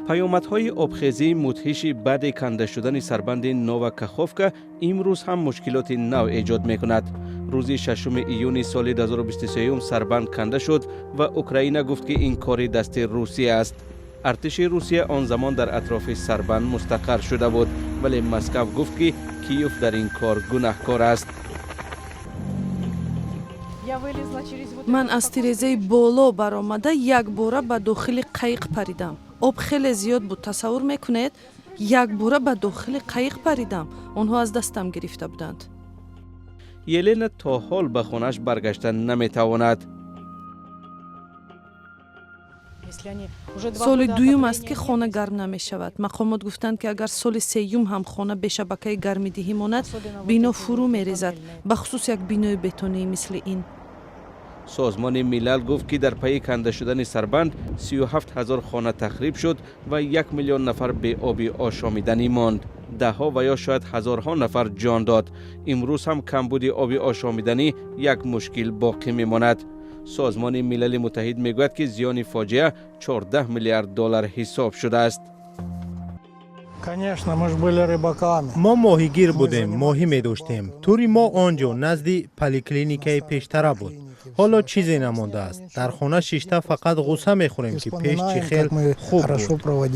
پیامدهای آبخیزی مدهش بعد کنده شدن سربند نووا کاخوفکا امروز هم مشکلات نو ایجاد میکند. روز 6 ایون سال 2023 سربند کنده شد و اوکراین گفت که این کار دست روسیه است. ارتش روسیه آن زمان در اطراف سربند مستقر شده بود، ولی مسکو گفت که کیف در این کار گناهکار است. من از تیرزه بالا برآمده یک باره به داخل قایق پریدم. آب خیلی زیاد بود. تصور میکنید یک باره به داخل قایق پریدم. آنها از دستم گرفته بودند. یلنا تا حال به خانه‌اش برگشتن نمیتواند. سال دوم است که خانه گرم نمی شود. مقامات گفتند که اگر سال سیوم هم خانه به شبکه گرمی دهی ماند، بنا فرو می ریزد، به خصوص یک بنای بتونی مثل این. سازمان ملل گفت که در پی کنده شدن سربند 37,000 خانه تخریب شد و 1 میلیون نفر به آب آشامیدنی ماند. ده ها و یا شاید هزارها نفر جان داد. امروز هم کمبود آب آشامیدنی یک مشکل باقی میماند. سازمان ملل متحد میگوید که زیان فاجعه 14 میلیارد دلار حساب شده است. ما ماهیگیر بودیم، ماهی می داشتیم. توری ما آنجا نزد پلیکلینیکای پیشتره بود. حالا چیزی نمانده است. در خانه شیشته فقط غوسه می خوریم که پیش چی خیلی خوب بود.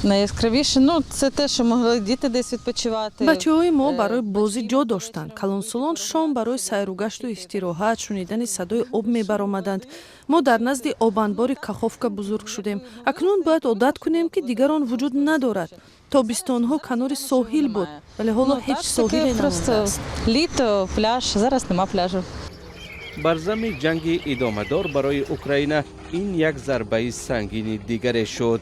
Найяскравіше, це те, що могли діти десь відпочивати. بچه‌های ما برای بازی جا داشتند. کلانسولان شام برای سیر و گشت و استراحت شنیدن صدای آب می‌برآمدند. ما در نزد آبانبار کاخوفکا بزرگ شدیم. اکنون باید عادت کنیم که دیگر آن وجود ندارد. تابستان‌ها کنار ساحل بود، ولی حالا هیچ ساحلی نمانده است. Літо, пляж, зараз нема пляжу. بر زمین جنگ ادامه‌دار برای اوکراین این یک ضربه سنگین دیگر شد.